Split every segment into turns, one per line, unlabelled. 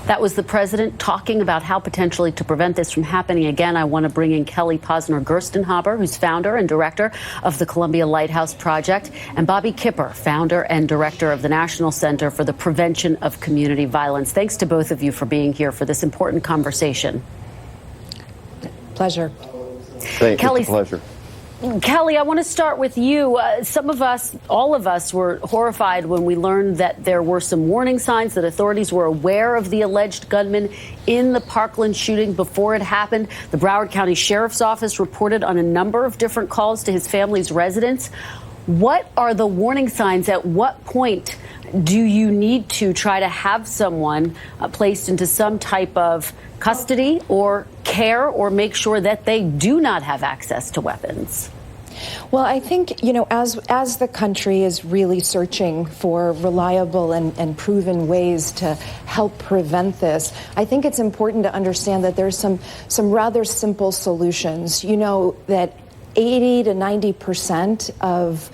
That was the president talking about how potentially to prevent this from happening again. I want to bring in Kelly Posner Gerstenhaber, who's founder and director of the Columbia Lighthouse Project, and Bobby Kipper, founder and director of the National Center for the Prevention of Community Violence. Thanks to both of you for being here for this important conversation.
Pleasure.
Kelly,
it's a pleasure.
Kelly, I want to start with you. Some of us, all of us, were horrified when we learned that there were some warning signs that authorities were aware of the alleged gunman in the Parkland shooting before it happened. The Broward County Sheriff's Office reported on a number of different calls to his family's residence. What are the warning signs? At what point do you need to try to have someone placed into some type of custody or care, or make sure that they do not have access to weapons?
Well, I think, as the country is really searching for reliable and proven ways to help prevent this, I think it's important to understand that there's some rather simple solutions. That 80 to 90% of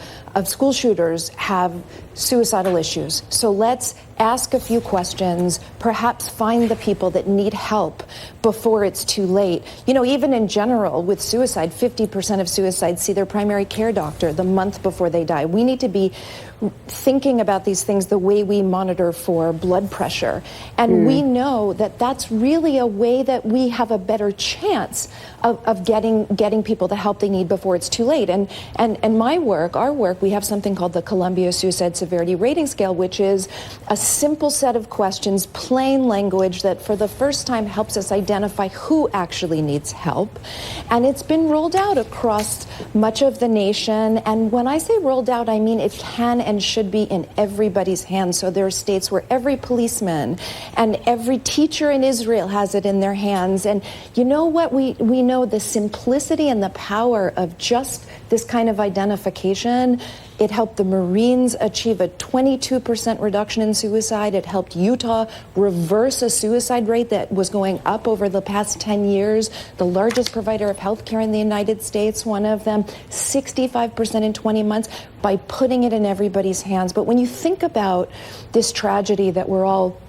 school shooters have suicidal issues. So let's ask a few questions, perhaps find the people that need help before it's too late. Even in general with suicide, 50% of suicides see their primary care doctor the month before they die. We need to be thinking about these things the way we monitor for blood pressure. And we know that that's really a way that we have a better chance of getting people the help they need before it's too late. And our work, we have something called the Columbia Suicide Severity Rating Scale, which is a simple set of questions, plain language that for the first time helps us identify who actually needs help. And it's been rolled out across much of the nation. And when I say rolled out, I mean it can and should be in everybody's hands. So there are states where every policeman and every teacher in Israel has it in their hands. And you know what? We know the simplicity and the power of just this kind of identification. It helped the Marines achieve a 22% reduction in suicide. It helped Utah reverse a suicide rate that was going up over the past 10 years. The largest provider of health care in the United States, one of them, 65% in 20 months by putting it in everybody's hands. But when you think about this tragedy that we're all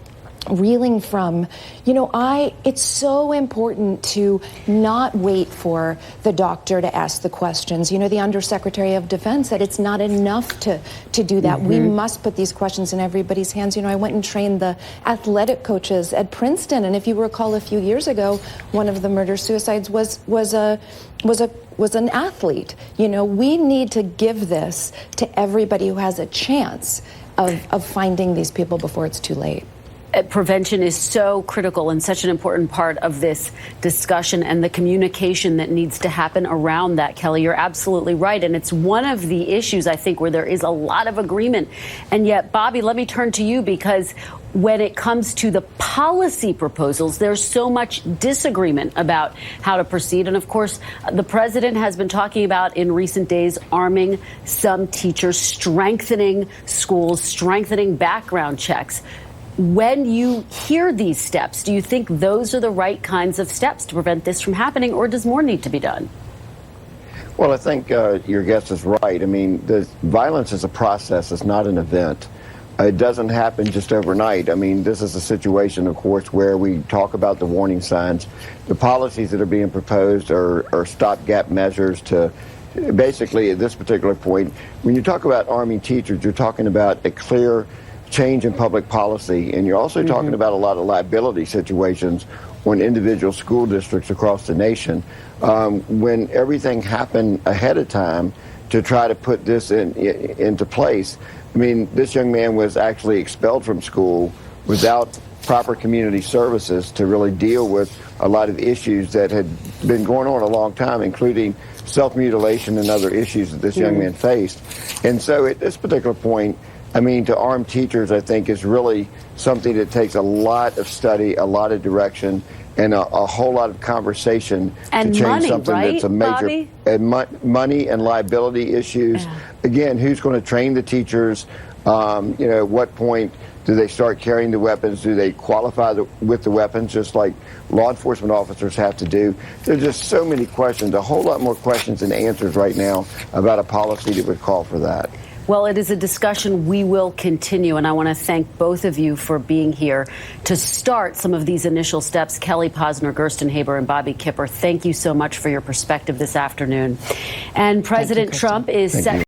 reeling from, it's so important to not wait for the doctor to ask the questions. The Undersecretary of Defense said it's not enough to do that. We must put these questions in everybody's hands. I went and trained the athletic coaches at Princeton, and if you recall a few years ago, one of the murder-suicides was an athlete. We need to give this to everybody who has a chance of finding these people before it's too late.
Prevention is so critical and such an important part of this discussion, and the communication that needs to happen around that. Kelly, you're absolutely right. And it's one of the issues, I think, where there is a lot of agreement. And yet, Bobby, let me turn to you, because when it comes to the policy proposals, there's so much disagreement about how to proceed. And of course, the president has been talking about in recent days arming some teachers, strengthening schools, strengthening background checks. When you hear these steps, do you think those are the right kinds of steps to prevent this from happening, or does more need to be done?
Well, I think your guess is right. I mean, the violence is a process. It's not an event. It doesn't happen just overnight. I mean, this is a situation, of course, where we talk about the warning signs. The policies that are being proposed are stopgap measures to basically, at this particular point, when you talk about arming teachers, you're talking about a clear change in public policy, and you're also talking about a lot of liability situations on individual school districts across the nation. When everything happened ahead of time to try to put this into place, I mean, this young man was actually expelled from school without proper community services to really deal with a lot of issues that had been going on a long time, including self-mutilation and other issues that this young man faced. And so at this particular point, I mean, to arm teachers, I think, is really something that takes a lot of study, a lot of direction, and a whole lot of conversation
and
to change
money,
something
right,
that's a major
Bobby?
And money and liability issues.
Yeah.
Again, who's going to train the teachers? At what point do they start carrying the weapons? Do they qualify with the weapons, just like law enforcement officers have to do? There's just so many questions, a whole lot more questions than answers right now about a policy that would call for that.
Well, it is a discussion we will continue, and I want to thank both of you for being here to start some of these initial steps. Kelly Posner, Gersten Haber, and Bobby Kipper, thank you so much for your perspective this afternoon. And President Trump is set